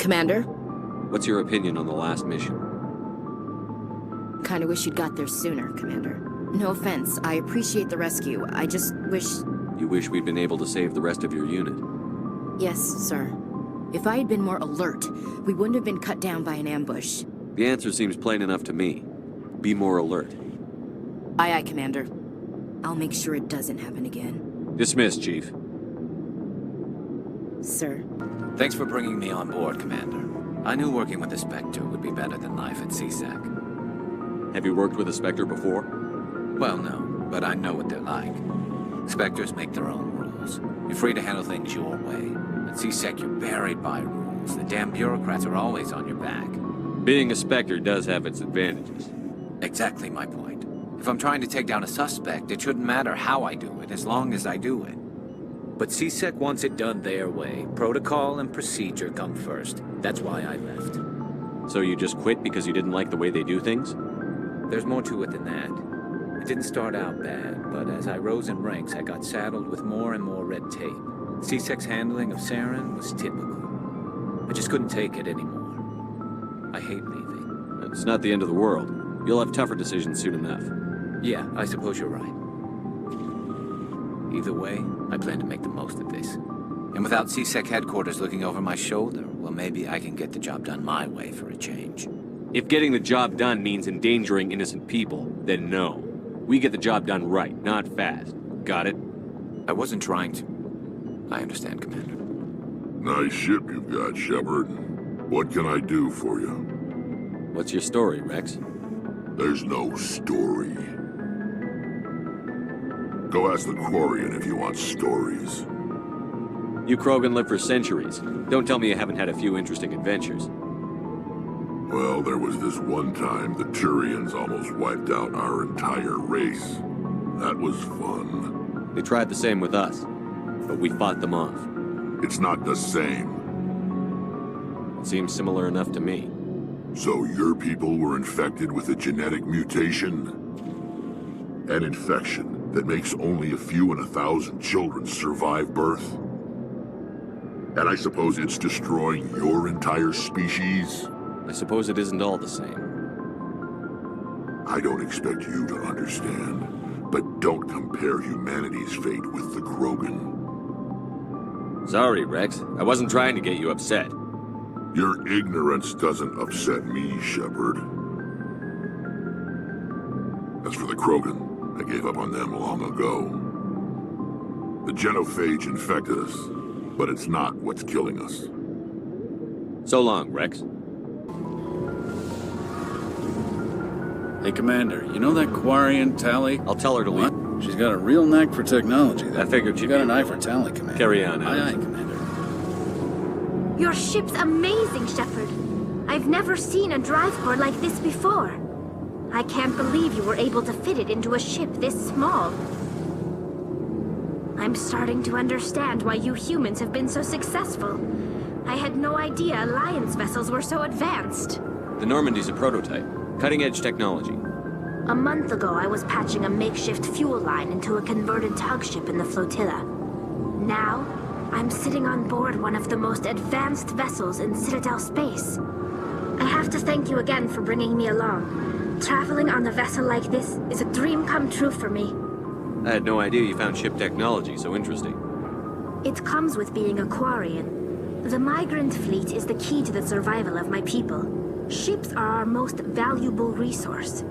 Commander? What's your opinion on the last mission? Kinda wish you'd got there sooner, Commander. No offense, I appreciate the rescue. I just wish... You wish we'd been able to save the rest of your unit? Yes, sir. If I had been more alert, we wouldn't have been cut down by an ambush. The answer seems plain enough to me. Be more alert. Aye, aye, Commander. I'll make sure it doesn't happen again. Dismissed, Chief. Sir. Thanks for bringing me on board, Commander. I knew working with the Spectre would be better than life at CSEC. Have you worked with a Spectre before? Well, no, but I know what they're like. Spectres make their own rules. You're free to handle things your way. At CSEC, you're buried by rules. The damn bureaucrats are always on your back. Being a Spectre does have its advantages. Exactly my point. If I'm trying to take down a suspect, it shouldn't matter how I do it, as long as I do it. But CSEC wants it done their way. Protocol and procedure come first. That's why I left. So you just quit because you didn't like the way they do things? There's more to it than that. It didn't start out bad, but as I rose in ranks, I got saddled with more and more red tape. CSEC's handling of Saren was typical. I just couldn't take it anymore. I hate leaving. It's not the end of the world. You'll have tougher decisions soon enough. Yeah, I suppose you're right. Either way, I plan to make the most of this. And without CSEC headquarters looking over my shoulder, well, maybe I can get the job done my way for a change. If getting the job done means endangering innocent people, then no. We get the job done right, not fast. Got it? I wasn't trying to. I understand, Commander. Nice ship you've got, Shepard. What can I do for you? What's your story, Rex? There's no story. Go ask the Quarian if you want stories. You Krogan live for centuries. Don't tell me you haven't had a few interesting adventures. Well, there was this one time the Turians almost wiped out our entire race. That was fun. They tried the same with us, but we fought them off. It's not the same. It seems similar enough to me. So your people were infected with a genetic mutation? An infection that makes only a few in 1,000 children survive birth? And I suppose it's destroying your entire species? I suppose it isn't all the same. I don't expect you to understand, but don't compare humanity's fate with the Krogan. Sorry, Rex. I wasn't trying to get you upset. Your ignorance doesn't upset me, Shepard. As for the Krogan, I gave up on them long ago. The genophage infected us, but it's not what's killing us. So long, Rex. Hey, Commander, you know that Quarian Tally? I'll tell her to leave. What? She's got a real knack for technology. I figured she she'd got be an eye real. for Tally, Commander. Carry on, Aye, Alex. aye, Commander. Your ship's amazing, Shepard. I've never seen a drive core like this before. I can't believe you were able to fit it into a ship this small. I'm starting to understand why you humans have been so successful. I had no idea Alliance vessels were so advanced. The Normandy's a prototype. Cutting-edge technology. A month ago, I was patching a makeshift fuel line into a converted tug ship in the flotilla. Now, I'm sitting on board one of the most advanced vessels in Citadel space. I have to thank you again for bringing me along. Traveling on a vessel like this is a dream come true for me. I had no idea you found ship technology so interesting. It comes with being a Quarian. The migrant fleet is the key to the survival of my people. Ships are our most valuable resource.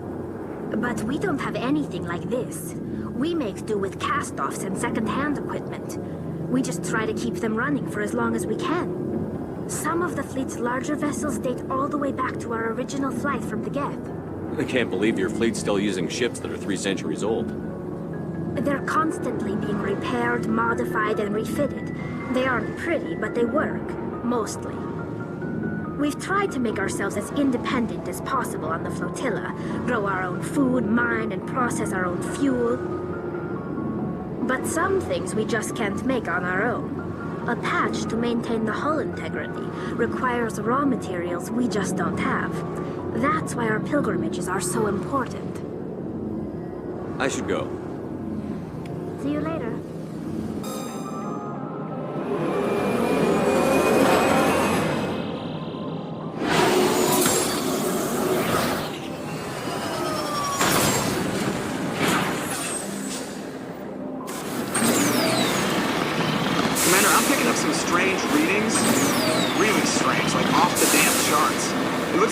But we don't have anything like this. We make do with cast-offs and second-hand equipment. We just try to keep them running for as long as we can. Some of the fleet's larger vessels date all the way back to our original flight from the Geth. I can't believe your fleet's still using ships that are 3 centuries old. They're constantly being repaired, modified, and refitted. They aren't pretty, but they work. Mostly. We've tried to make ourselves as independent as possible on the flotilla, grow our own food, mine, and process our own fuel. But some things we just can't make on our own. A patch to maintain the hull integrity requires raw materials we just don't have. That's why our pilgrimages are so important. I should go. See you later.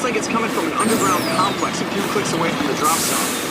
Looks like it's coming from an underground complex a few clicks away from the drop zone.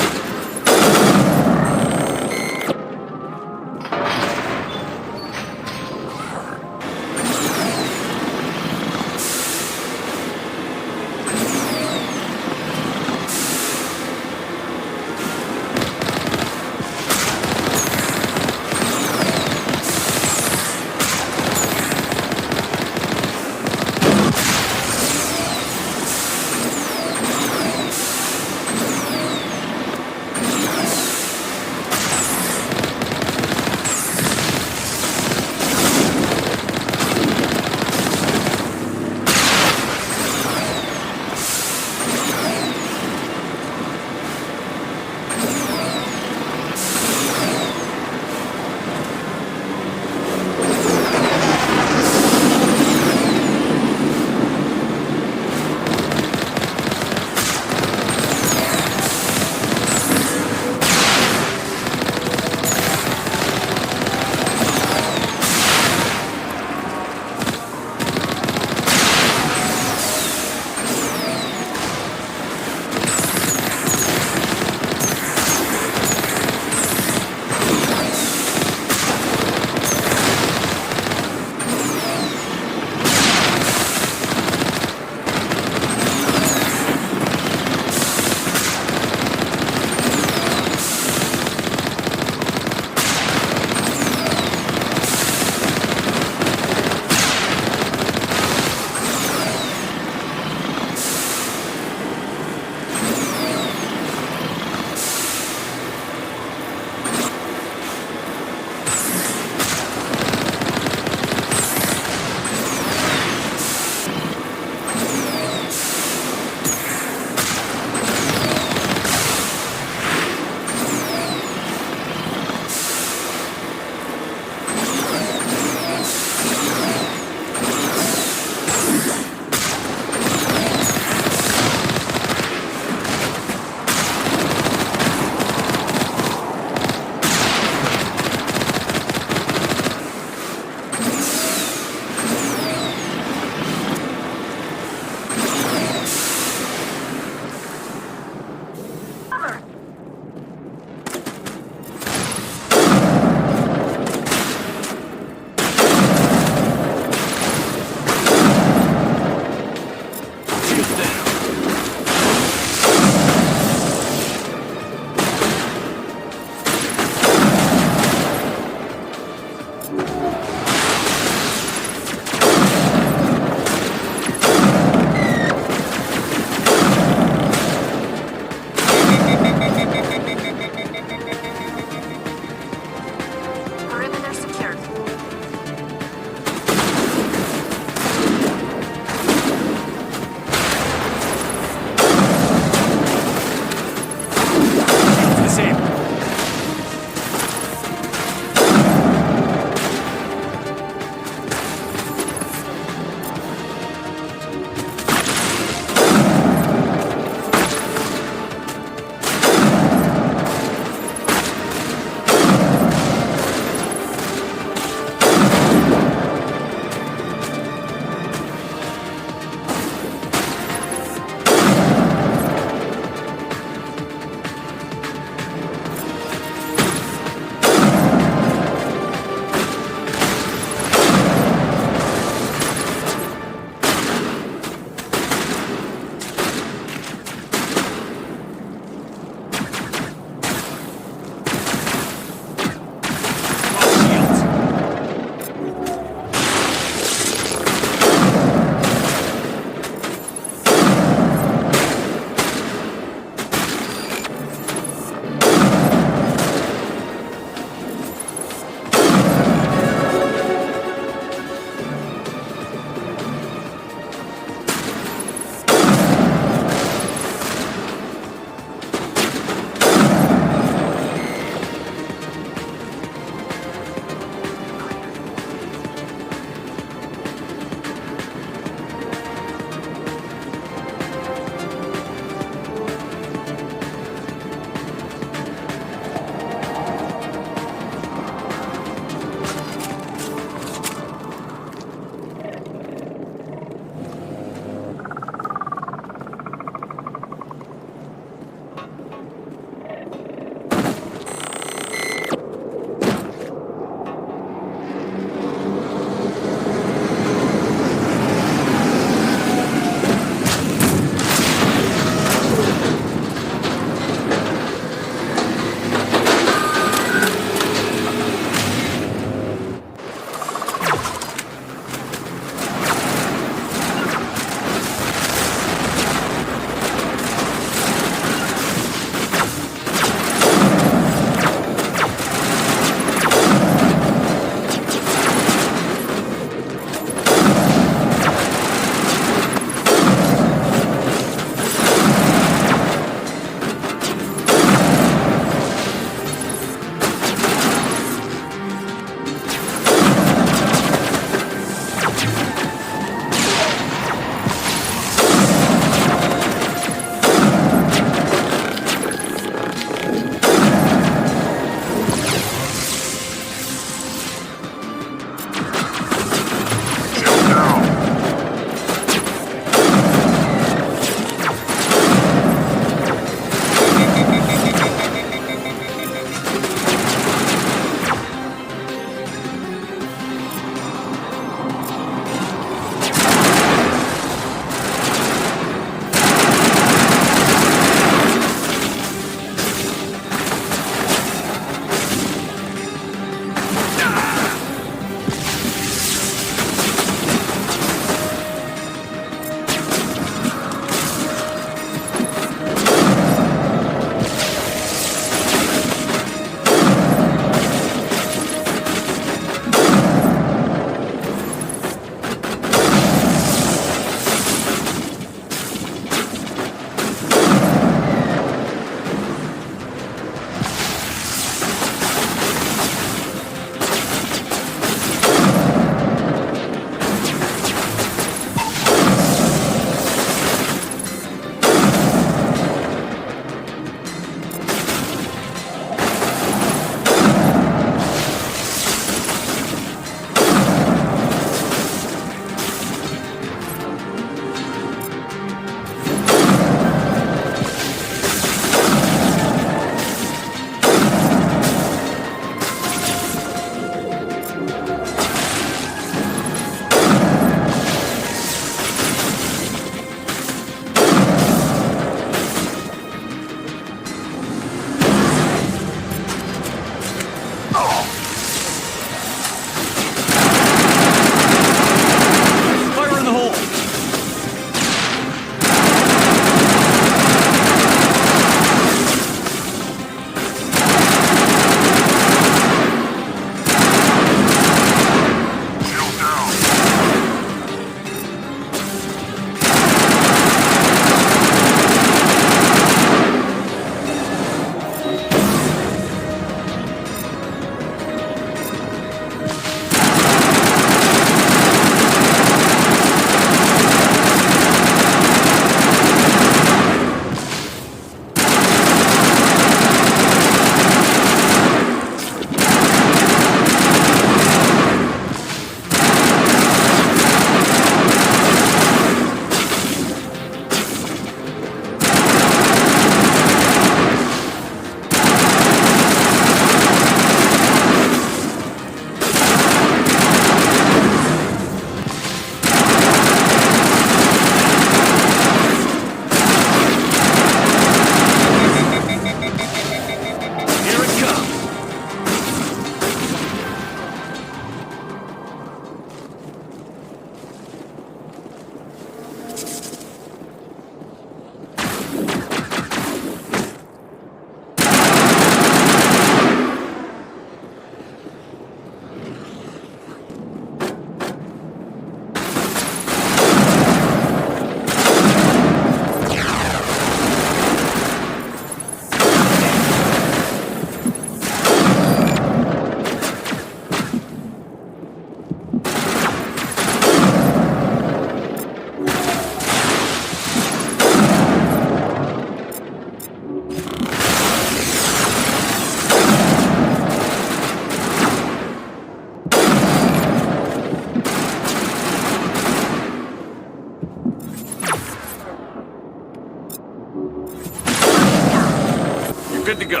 I'm good to go.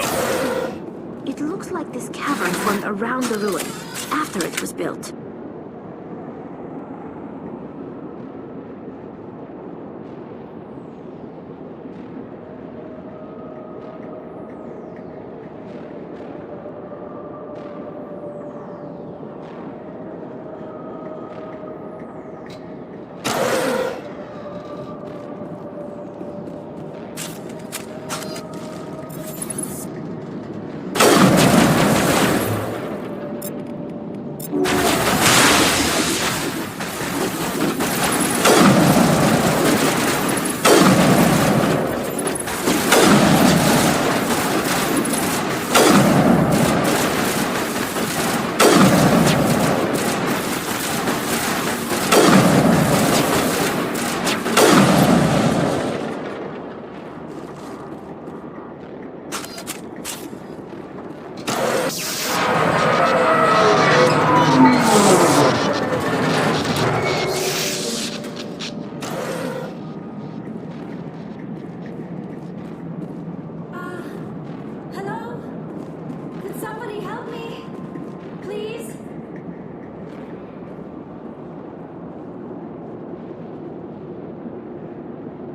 It looks like this cavern formed around the ruin, after it was built.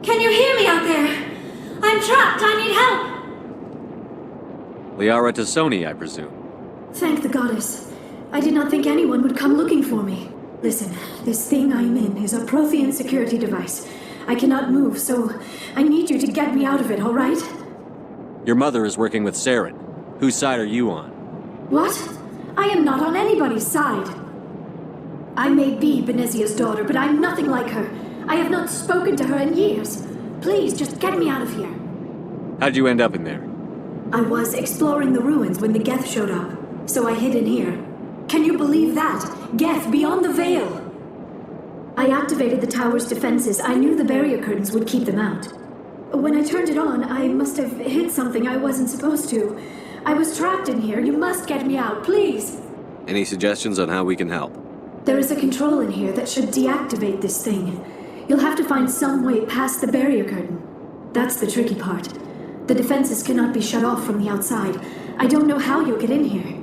Can you hear me out there? I'm trapped. I need help. Liara to Sony, I presume. Thank the goddess. I did not think anyone would come looking for me. Listen, this thing I'm in is a Prothean security device. I cannot move, so I need you to get me out of it, all right? Your mother is working with Saren. Whose side are you on? What? I am not on anybody's side. I may be Benezia's daughter, but I'm nothing like her. I have not spoken to her in years. Please, just get me out of here. How'd you end up in there? I was exploring the ruins when the Geth showed up, so I hid in here. Can you believe that? Geth, beyond the veil! I activated the tower's defenses. I knew the barrier curtains would keep them out. When I turned it on, I must have hit something I wasn't supposed to. I was trapped in here. You must get me out, please! Any suggestions on how we can help? There is a control in here that should deactivate this thing. You'll have to find some way past the barrier curtain. That's the tricky part. The defenses cannot be shut off from the outside. I don't know how you'll get in here.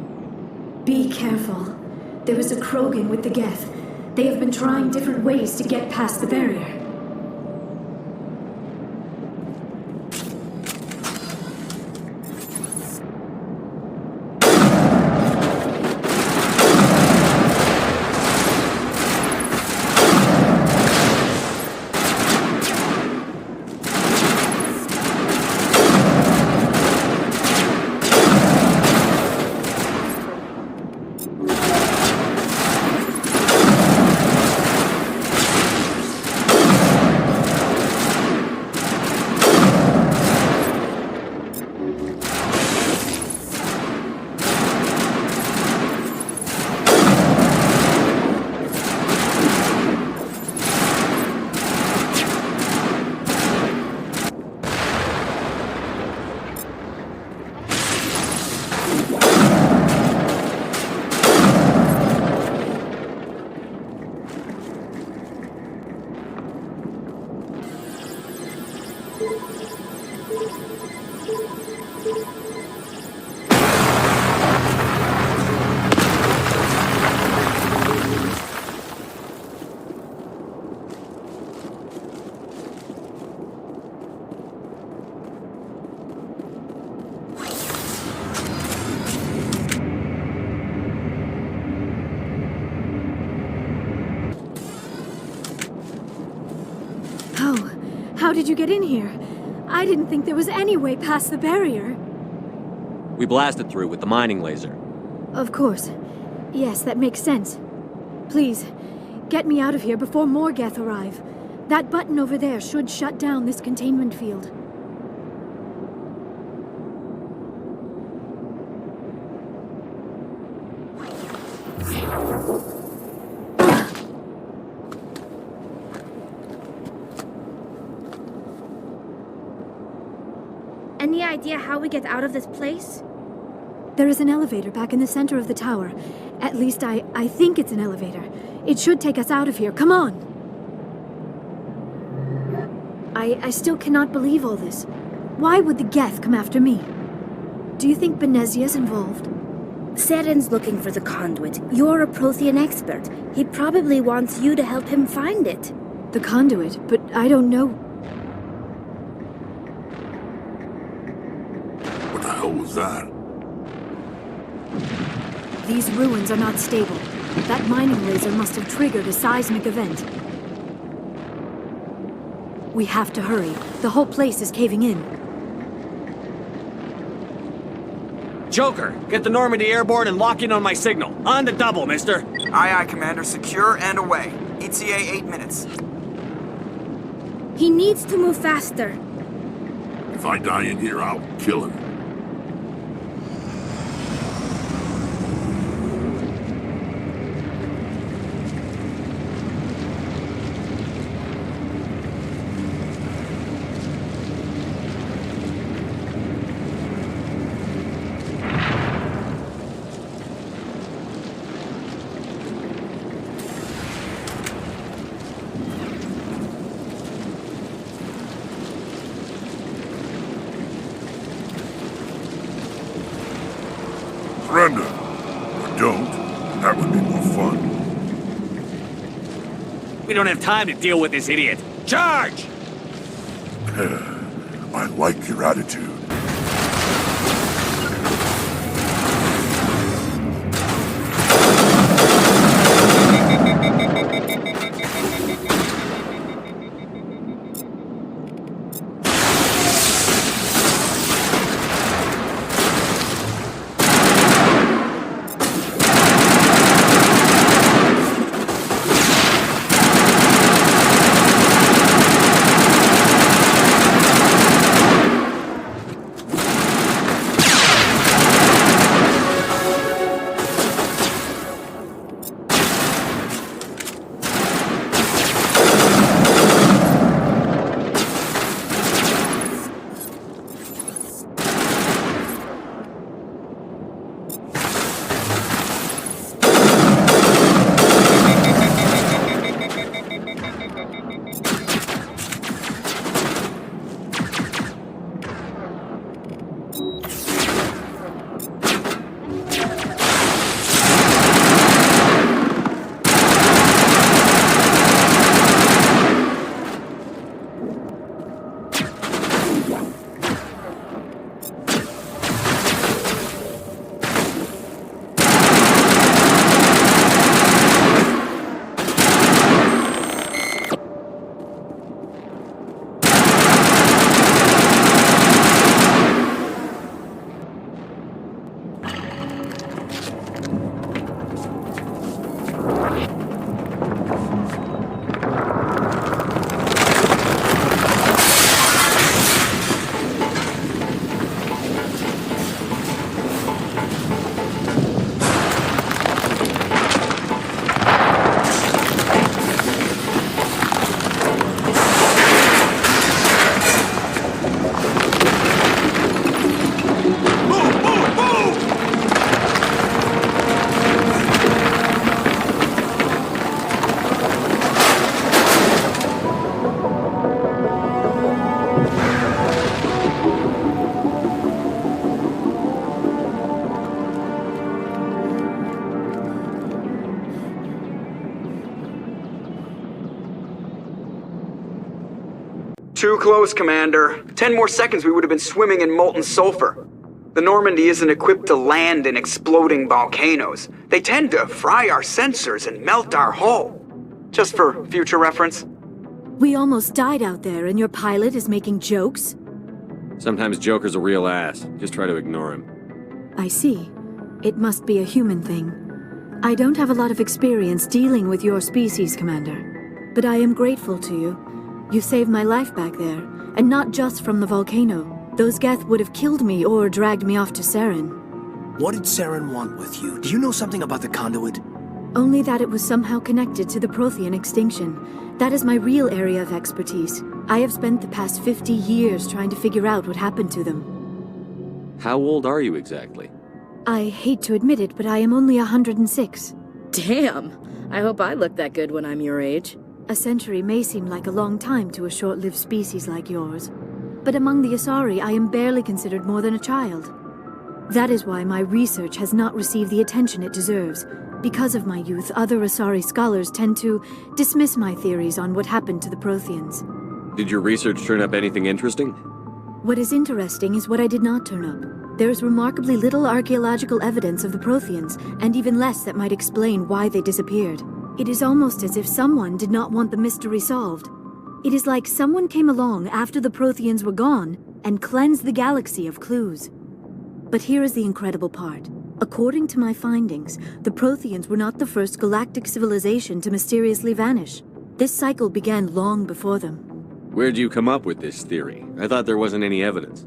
Be careful. There is a Krogan with the Geth. They have been trying different ways to get past the barrier. How did you get in here? I didn't think there was any way past the barrier. We blasted through with the mining laser. Of course. Yes, that makes sense. Please, get me out of here before more Geth arrive. That button over there should shut down this containment field. Any idea how we get out of this place? There is an elevator back in the center of the tower. At least I think it's an elevator. It should take us out of here. Come on! I still cannot believe all this. Why would the Geth come after me? Do you think Benezia's involved? Seren's looking for the conduit. You're a Prothean expert. He probably wants you to help him find it. The conduit, but I don't know. What the hell was that? These ruins are not stable. That mining laser must have triggered a seismic event. We have to hurry. The whole place is caving in. Joker, get the Normandy airborne and lock in on my signal. On the double, mister. Aye, aye, Commander. Secure and away. ETA 8 minutes. He needs to move faster. If I die in here, I'll kill him. Surrender. Or don't. That would be more fun. We don't have time to deal with this idiot. Charge! I like your attitude. Too close, Commander. 10 more seconds we would have been swimming in molten sulfur. The Normandy isn't equipped to land in exploding volcanoes. They tend to fry our sensors and melt our hull. Just for future reference. We almost died out there, and your pilot is making jokes? Sometimes Joker's a real ass. Just try to ignore him. I see. It must be a human thing. I don't have a lot of experience dealing with your species, Commander. But I am grateful to you. You saved my life back there, and not just from the volcano. Those Geth would have killed me or dragged me off to Saren. What did Saren want with you? Do you know something about the conduit? Only that it was somehow connected to the Prothean extinction. That is my real area of expertise. I have spent the past 50 years trying to figure out what happened to them. How old are you exactly? I hate to admit it, but I am only 106. Damn! I hope I look that good when I'm your age. A century may seem like a long time to a short-lived species like yours. But among the Asari, I am barely considered more than a child. That is why my research has not received the attention it deserves. Because of my youth, other Asari scholars tend to dismiss my theories on what happened to the Protheans. Did your research turn up anything interesting? What is interesting is what I did not turn up. There is remarkably little archaeological evidence of the Protheans, and even less that might explain why they disappeared. It is almost as if someone did not want the mystery solved. It is like someone came along after the Protheans were gone and cleansed the galaxy of clues. But here is the incredible part. According to my findings, the Protheans were not the first galactic civilization to mysteriously vanish. This cycle began long before them. Where'd you come up with this theory? I thought there wasn't any evidence.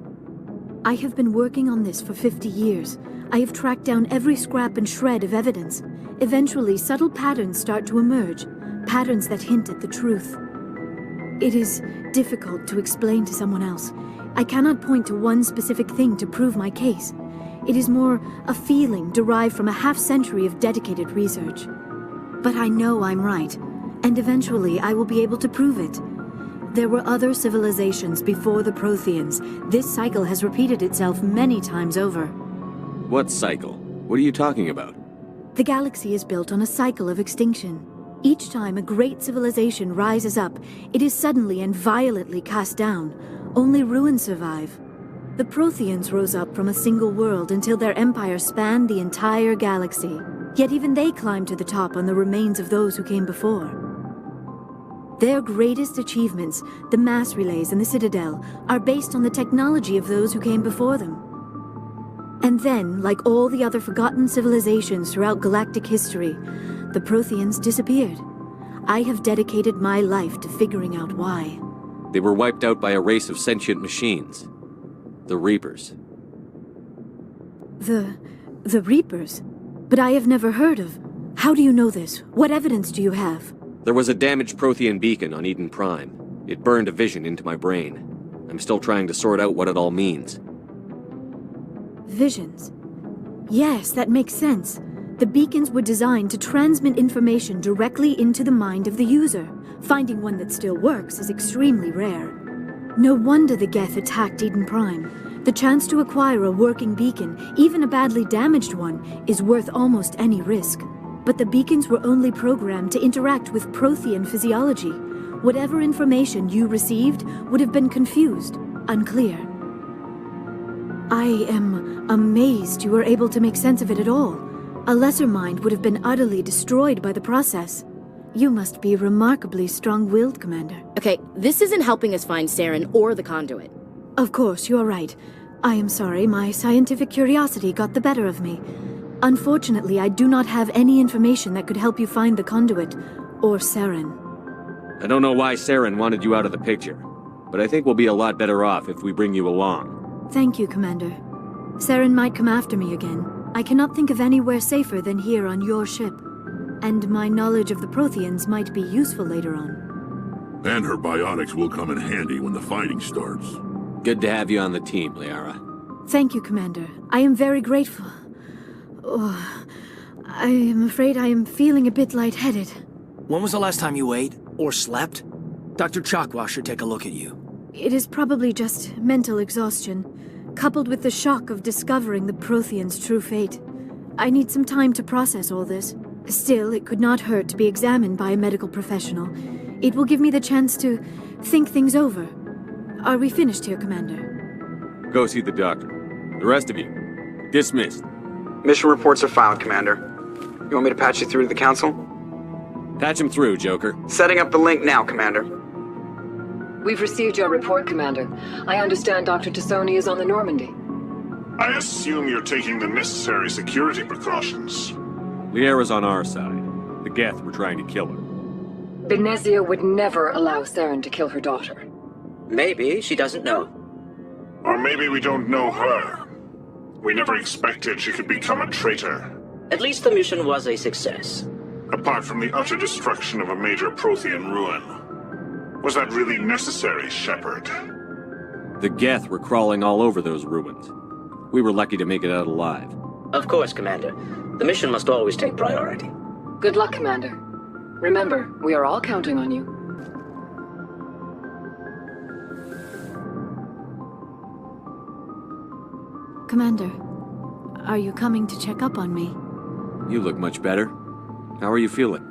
I have been working on this for 50 years. I have tracked down every scrap and shred of evidence. Eventually, subtle patterns start to emerge, patterns that hint at the truth. It is difficult to explain to someone else. I cannot point to one specific thing to prove my case. It is more a feeling derived from a half-century of dedicated research. But I know I'm right, and eventually I will be able to prove it. There were other civilizations before the Protheans. This cycle has repeated itself many times over. What cycle? What are you talking about? The galaxy is built on a cycle of extinction. Each time a great civilization rises up, it is suddenly and violently cast down. Only ruins survive. The Protheans rose up from a single world until their empire spanned the entire galaxy. Yet even they climbed to the top on the remains of those who came before. Their greatest achievements, the mass relays and the Citadel, are based on the technology of those who came before them. And then, like all the other forgotten civilizations throughout galactic history, the Protheans disappeared. I have dedicated my life to figuring out why. They were wiped out by a race of sentient machines. The Reapers. The Reapers? But I have never heard of. How do you know this? What evidence do you have? There was a damaged Prothean beacon on Eden Prime. It burned a vision into my brain. I'm still trying to sort out what it all means. Visions. Yes, that makes sense. The beacons were designed to transmit information directly into the mind of the user. Finding one that still works is extremely rare. No wonder the Geth attacked Eden Prime. The chance to acquire a working beacon, even a badly damaged one, is worth almost any risk. But the beacons were only programmed to interact with Prothean physiology. Whatever information you received would have been confused, unclear. I am amazed you were able to make sense of it at all. A lesser mind would have been utterly destroyed by the process. You must be remarkably strong-willed, Commander. Okay, this isn't helping us find Saren or the conduit. Of course, you are right. I am sorry, my scientific curiosity got the better of me. Unfortunately, I do not have any information that could help you find the conduit, or Saren. I don't know why Saren wanted you out of the picture, but I think we'll be a lot better off if we bring you along. Thank you, Commander. Saren might come after me again. I cannot think of anywhere safer than here on your ship. And my knowledge of the Protheans might be useful later on. And her biotics will come in handy when the fighting starts. Good to have you on the team, Liara. Thank you, Commander. I am very grateful. Oh, I am afraid I am feeling a bit lightheaded. When was the last time you ate or slept? Dr. Chakwa should take a look at you. It is probably just mental exhaustion, coupled with the shock of discovering the Protheans' true fate. I need some time to process all this. Still, it could not hurt to be examined by a medical professional. It will give me the chance to think things over. Are we finished here, Commander? Go see the doctor. The rest of you, dismissed. Mission reports are filed, Commander. You want me to patch you through to the Council? Patch him through, Joker. Setting up the link now, Commander. We've received your report, Commander. I understand Dr. Tassoni is on the Normandy. I assume you're taking the necessary security precautions. Liara's on our side. The Geth were trying to kill her. Benezia would never allow Saren to kill her daughter. Maybe she doesn't know. Or maybe we don't know her. We never expected she could become a traitor. At least the mission was a success. Apart from the utter destruction of a major Prothean ruin. Was that really necessary, Shepard? The Geth were crawling all over those ruins. We were lucky to make it out alive. Of course, Commander. The mission must always take priority. Good luck, Commander. Remember, we are all counting on you. Commander, Are you coming to check up on me? You look much better. How are you feeling?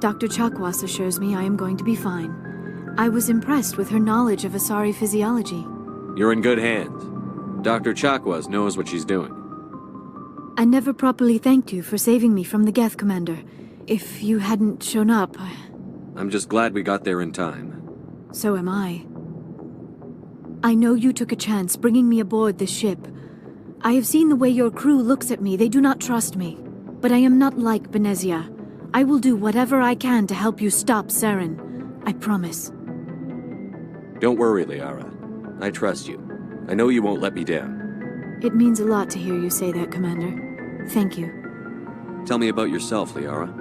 Dr. Chakwas assures me I am going to be fine. I was impressed with her knowledge of Asari physiology. You're in good hands. Dr. Chakwas knows what she's doing. I never properly thanked you for saving me from the Geth, Commander. If you hadn't shown up... I'm just glad we got there in time. So am I. I know you took a chance bringing me aboard this ship. I have seen the way your crew looks at me. They do not trust me. But I am not like Benezia. I will do whatever I can to help you stop Saren. I promise. Don't worry, Liara. I trust you. I know you won't let me down. It means a lot to hear you say that, Commander. Thank you. Tell me about yourself, Liara.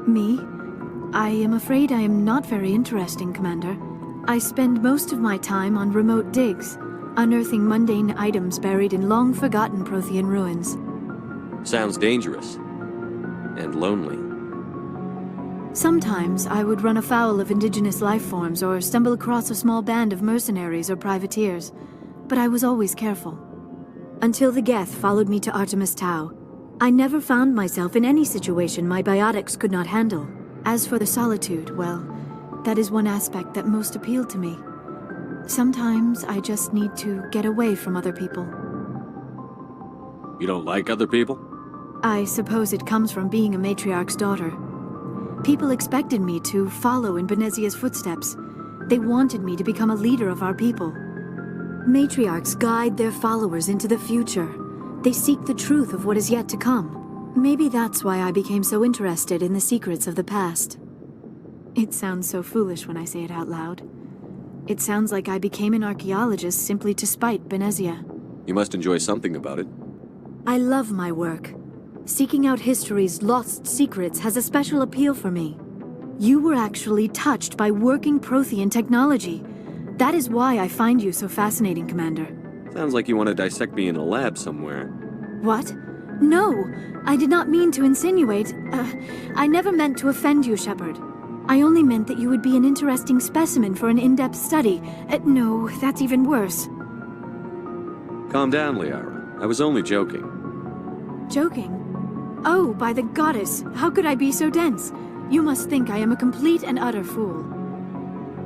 Me? I am afraid I am not very interesting, Commander. I spend most of my time on remote digs, unearthing mundane items buried in long-forgotten Prothean ruins. Sounds dangerous. And lonely. Sometimes I would run afoul of indigenous life forms or stumble across a small band of mercenaries or privateers, but I was always careful. Until the Geth followed me to Artemis Tau, I never found myself in any situation my biotics could not handle. As for the solitude, well, that is one aspect that most appealed to me. Sometimes I just need to get away from other people. You don't like other people? I suppose it comes from being a matriarch's daughter. People expected me to follow in Benezia's footsteps. They wanted me to become a leader of our people. Matriarchs guide their followers into the future. They seek the truth of what is yet to come. Maybe that's why I became so interested in the secrets of the past. It sounds so foolish when I say it out loud. It sounds like I became an archaeologist simply to spite Benezia. You must enjoy something about it. I love my work. Seeking out history's lost secrets has a special appeal for me. You were actually touched by working Prothean technology. That is why I find you so fascinating, Commander. Sounds like you want to dissect me in a lab somewhere. What? No! I did not mean to insinuate. I never meant to offend you, Shepard. I only meant that you would be an interesting specimen for an in-depth study. No, that's even worse. Calm down, Liara. I was only joking. Joking? Oh, by the goddess, how could I be so dense? You must think I am a complete and utter fool.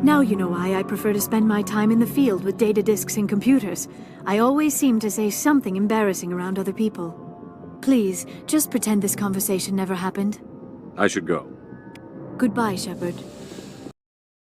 Now you know why I prefer to spend my time in the field with data disks and computers. I always seem to say something embarrassing around other people. Please, just pretend this conversation never happened. I should go. Goodbye, Shepard.